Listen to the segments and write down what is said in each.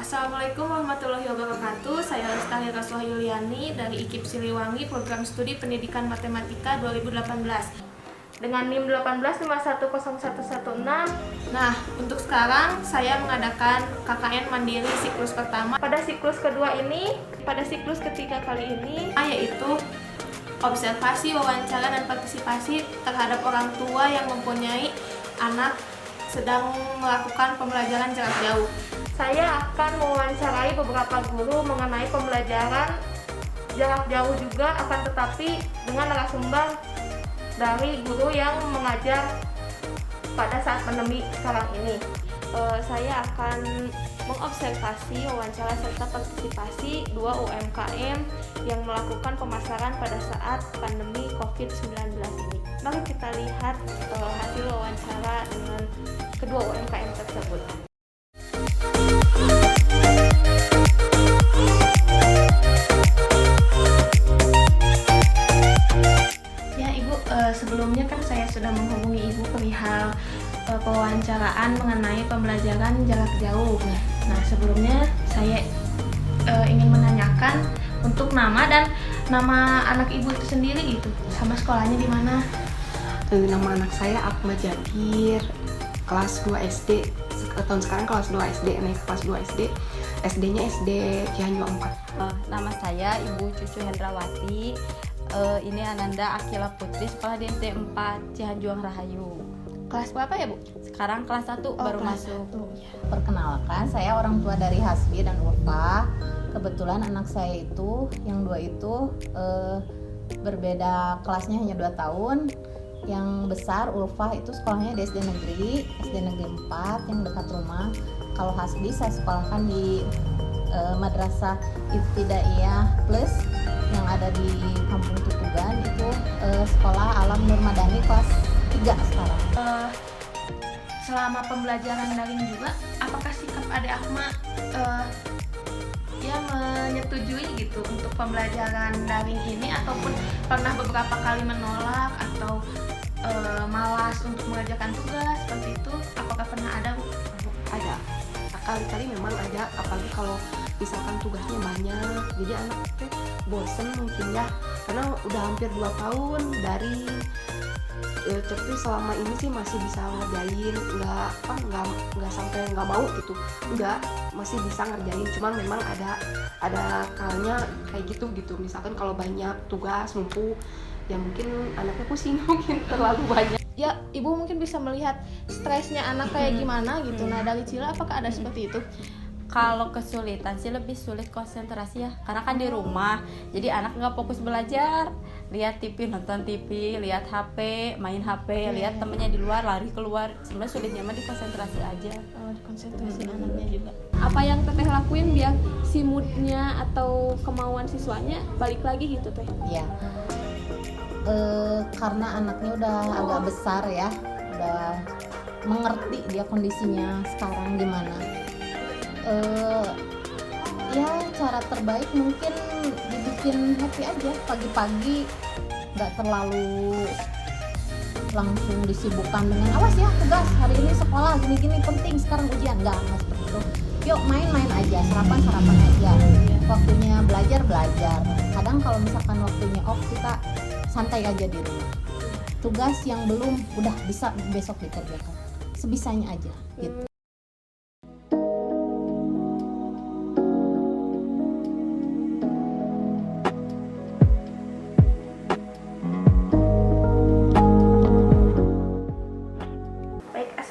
Assalamualaikum warahmatullahi wabarakatuh. Saya Lestari Rasuah Yuliani dari IKIP Siliwangi, Program Studi Pendidikan Matematika 2018 dengan NIM 185101116. Nah, untuk sekarang saya mengadakan KKN Mandiri siklus pertama. Pada siklus kedua ini, pada siklus ketiga kali ini, yaitu observasi, wawancara, dan partisipasi terhadap orang tua yang mempunyai anak sedang melakukan pembelajaran jarak jauh. Saya akan mewawancarai beberapa guru mengenai pembelajaran jarak jauh juga, akan tetapi dengan narasumber dari guru yang mengajar pada saat pandemi sekarang ini. Saya akan mengobservasi, wawancara, serta partisipasi 2 UMKM yang melakukan pemasaran pada saat pandemi COVID-19 ini. Mari kita lihat hasil wawancara dengan kedua UMKM tersebut. Ya Ibu, sebelumnya kan saya sudah menghubungi Ibu perihal pewawancaraan mengenai pembelajaran jarak jauh. Nah, sebelumnya saya ingin menanyakan untuk nama dan nama anak Ibu itu sendiri gitu, sama sekolahnya di mana? Nama anak saya Akma Jakir, kelas 2 SD. Tahun sekarang kelas 2 SD, naik kelas 2 SD. SD-nya SD Cihanjuang 4. Nama saya Ibu Cucu Hendrawati. Ini Ananda Akila Putri, sekolah di SD 4 Cihanjuang Rahayu. Kelas berapa ya Bu? Sekarang kelas 1 baru kelas masuk. 1. Perkenalkan, saya orang tua dari Hasbi dan Ulfa. Kebetulan anak saya itu, yang 2 itu berbeda kelasnya hanya 2 tahun. Yang besar Ulfa itu sekolahnya di SD Negeri 4 yang dekat rumah. Kalau Hasbi saya sekolahkan di Madrasah Ibtidaiyah Plus yang ada di Kampung Tutugan, itu sekolah Alam Nur Madani kelas 3 sekarang. Selama pembelajaran daring juga, apakah sikap Ade Akma ya menyetujui gitu untuk pembelajaran daring ini, ataupun pernah beberapa kali menolak atau malas untuk mengerjakan tugas seperti itu? Apakah pernah ada Bu? Ada. Kali-kali memang ada, apalagi kalau misalkan tugasnya banyak, jadi anak teh bosen mungkin ya, karena udah hampir 2 tahun dari tapi selama ini sih masih bisa ngerjain, nggak sampai nggak mau gitu, nggak, masih bisa ngerjain, cuman memang ada kalanya kayak gitu, misalkan kalau banyak tugas numpuk ya mungkin anaknya pusing, mungkin terlalu banyak. Ya, Ibu mungkin bisa melihat stresnya anak kayak gimana gitu. Nah, dari Cila apakah ada seperti itu? Kalau kesulitan sih lebih sulit konsentrasi ya, karena kan di rumah, jadi anak nggak fokus belajar, lihat TV, nonton TV, lihat HP, main HP, lihat temennya di luar, lari keluar. Sebenarnya sulitnya mah di konsentrasi aja. Konsentrasi anaknya juga. Apa yang Teteh lakuin biar si moodnya atau kemauan siswanya balik lagi gitu Teh? Ya, karena anaknya udah agak besar ya, udah mengerti dia kondisinya sekarang gimana. Ya cara terbaik mungkin dibikin happy aja, pagi-pagi nggak terlalu langsung disibukkan dengan awas ya tugas hari ini sekolah gini-gini penting sekarang ujian, nggak seperti itu. Yuk main-main aja, sarapan aja, waktunya belajar. Kadang kalau misalkan waktunya off, kita santai aja di rumah, tugas yang belum udah bisa besok dikerjakan sebisanya aja gitu.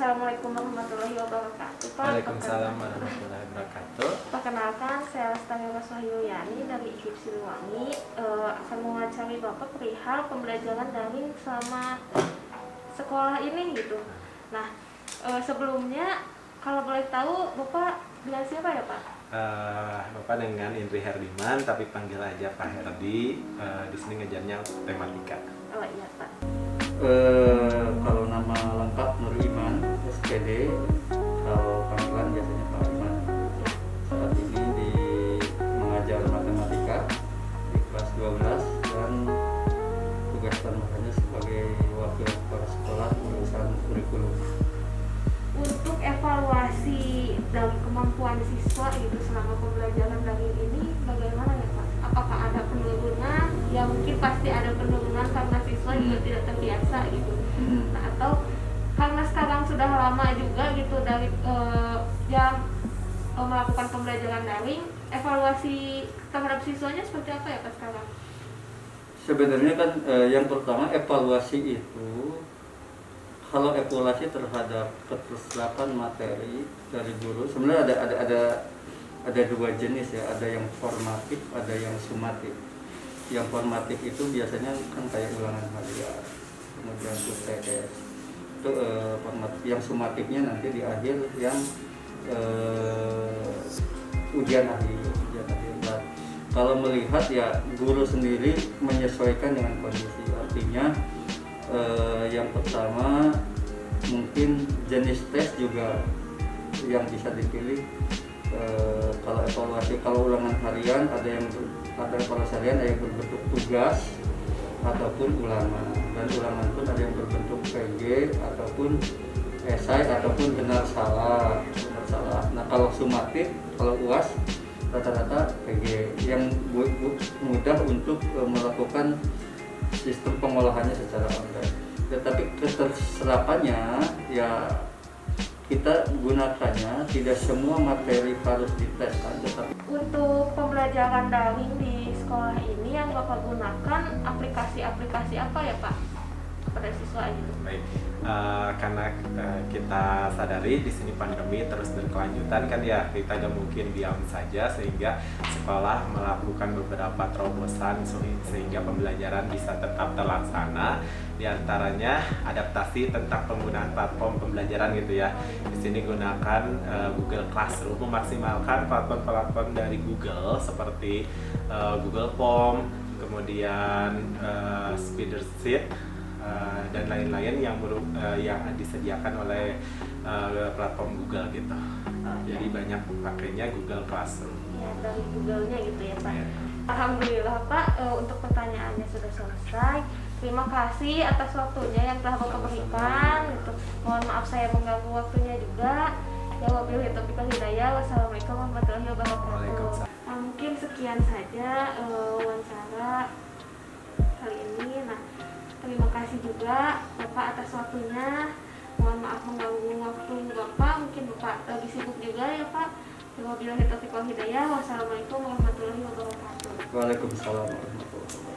Assalamualaikum warahmatullahi wabarakatuh. Waalaikumsalam warahmatullahi wabarakatuh. Perkenalkan, saya Lestari Rasuah Yuliani dari IKIP Siliwangi, akan mewawancari Bapak perihal pembelajaran daring selama sekolah ini gitu. Nah, sebelumnya kalau boleh tahu Bapak dengan siapa ya Pak? Bapak dengan Indri Herdiman, tapi panggil aja Pak Herdi. Di sini ngajarnya tematika. Oh iya Pak. Kalau nama lengkap Nur Iman SPD, kalau panggilan biasanya Pak Iman. Saat ini mengajar matematika di kelas 12 dan tugas tambahannya sebagai wakil kepala sekolah urusan kurikulum. Untuk evaluasi dari kemampuan siswa siswa gitu selama pembelajaran daring ini bagaimana ya Pak? Apakah ada penurunan? Ya mungkin pasti ada penurunan karena siswa juga tidak terbiasa gitu. Nah, atau karena sekarang sudah lama juga gitu dari yang melakukan pembelajaran daring, evaluasi terhadap siswanya seperti apa ya Pak sekarang? Sebenarnya kan yang pertama evaluasi itu, kalau evaluasi terhadap keterserapan materi dari guru sebenarnya ada dua jenis ya, ada yang formatif, ada yang sumatif. Yang formatif itu biasanya kan kayak ulangan harian, kemudian UTS itu formatif. Yang sumatifnya nanti di akhir yang ujian akhir. Nah, kalau melihat ya guru sendiri menyesuaikan dengan kondisi, artinya yang pertama mungkin jenis tes juga yang bisa dipilih. Kalau evaluasi, kalau ulangan harian ada evaluasi harian, ada yang berbentuk tugas ataupun ulangan, dan ulangan pun ada yang berbentuk PG ataupun esai ataupun benar salah. Nah kalau sumatif, kalau UAS rata-rata PG yang mudah untuk melakukan sistem pengolahannya secara online. Tetapi keterserapannya ya kita gunakannya, tidak semua materi harus dites kan, tetapi Untuk pembelajaran daring di sekolah ini yang Bapak gunakan aplikasi-aplikasi apa ya Pak kepada siswa itu? Baik, karena kita sadari di sini pandemi terus berkelanjutan kan ya, kita nggak mungkin diam saja, sehingga sekolah melakukan beberapa terobosan sehingga pembelajaran bisa tetap terlaksana. Di antaranya adaptasi tentang penggunaan platform pembelajaran gitu ya. Di sini gunakan Google Classroom, memaksimalkan platform-platform dari Google seperti Google Form, kemudian Spreadsheet, dan lain-lain yang disediakan oleh platform Google gitu. Jadi banyak pakainya Google Classroom. Ya, dari Google-nya gitu ya Pak. Ya. Alhamdulillah Pak, untuk pertanyaannya sudah selesai. Terima kasih atas waktunya yang telah Bapak berikan. Gitu. Mohon maaf saya mengganggu waktunya juga. Ya wabillahi taufiq wal hidayah. Wassalamualaikum warahmatullahi wabarakatuh. Waalaikumsalam. Mungkin sekian saja wawancara kali ini. Nah, terima kasih juga Bapak atas waktunya. Mohon maaf mengganggu waktu Bapak. Mungkin Bapak lagi sibuk juga ya Pak. Wabillahi taufiq wal hidayah. Wassalamualaikum warahmatullahi wabarakatuh. Waalaikumsalam warahmatullahi wabarakatuh.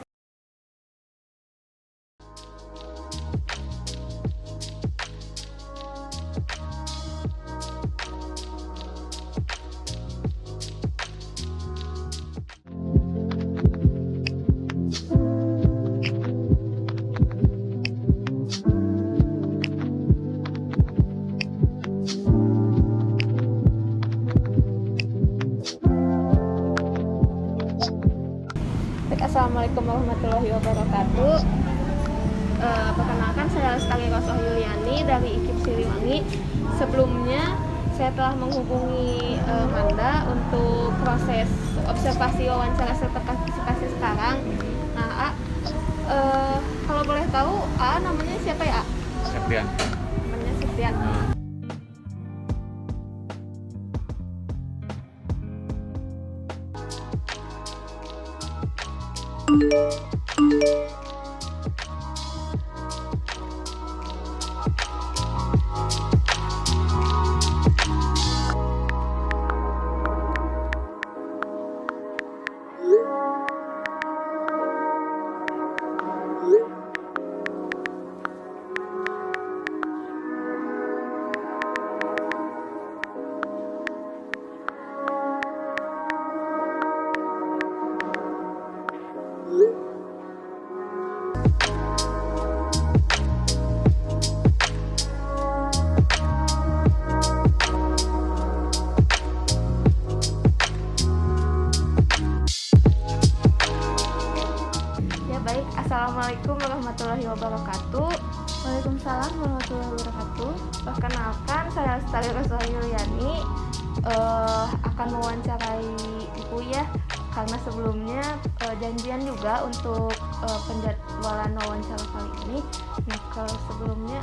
Assalamualaikum warahmatullahi wabarakatuh. Perkenalkan saya Lestari Roswah Yuliani dari IKIP Siliwangi. Sebelumnya saya telah menghubungi Manda untuk proses observasi wawancara sertifikasi sekarang. Nah, kalau boleh tahu, namanya siapa ya? Septian. Namanya Septian. Assalamualaikum warahmatullahi wabarakatuh. Waalaikumsalam warahmatullahi wabarakatuh. Perkenalkan, saya Lestari Roswah Yuliani, akan mewawancarai Ibu ya, karena sebelumnya janjian juga untuk penjadwalan wawancara kali ini. Nah, kalau sebelumnya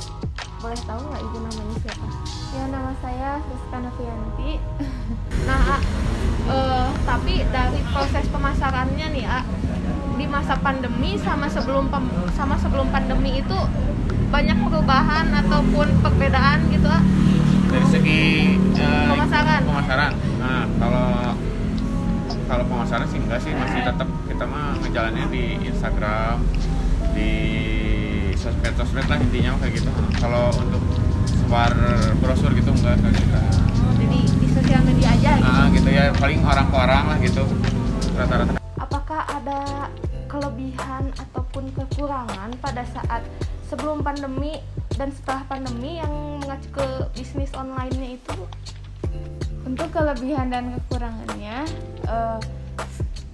Boleh tahu nggak ibu namanya siapa? Ya, nama saya Rizka Novianti. Nah, tapi dari proses pemasarannya nih, di masa pandemi sama sebelum pandemi itu banyak perubahan ataupun perbedaan gitu, Dari segi pemasaran. Nah, kalau pemasaran sih enggak sih, masih tetap kita mah ngejalannya di Instagram, di sosmed lah intinya kayak gitu. Kalau untuk sebar brosur gitu enggak kayak gitu. Jadi di sosial media aja gitu. Gitu ya, paling orang ke orang lah gitu rata-rata. Apakah ada kelebihan ataupun kekurangan pada saat sebelum pandemi dan setelah pandemi yang mengacu ke bisnis online-nya itu? Untuk kelebihan dan kekurangannya,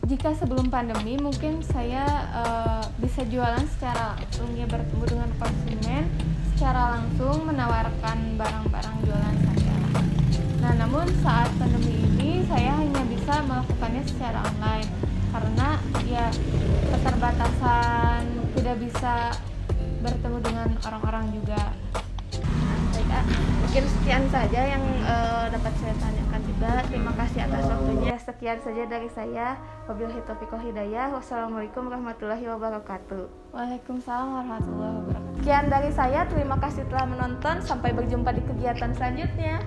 jika sebelum pandemi mungkin saya bisa jualan secara langsung, ya bertemu dengan konsumen secara langsung, menawarkan barang-barang jualan saya. Nah, namun saat pandemi ini saya hanya bisa melakukannya secara online karena ya keterbatasan, tidak bisa bertemu dengan orang-orang juga. Baik, mungkin sekian saja yang dapat saya tanyakan juga. Terima kasih atas waktunya. Sekian saja dari saya. Wabillahi taufiq wal hidayah. Wassalamualaikum warahmatullahi wabarakatuh. Waalaikumsalam warahmatullahi wabarakatuh. Sekian dari saya. Terima kasih telah menonton. Sampai berjumpa di kegiatan selanjutnya.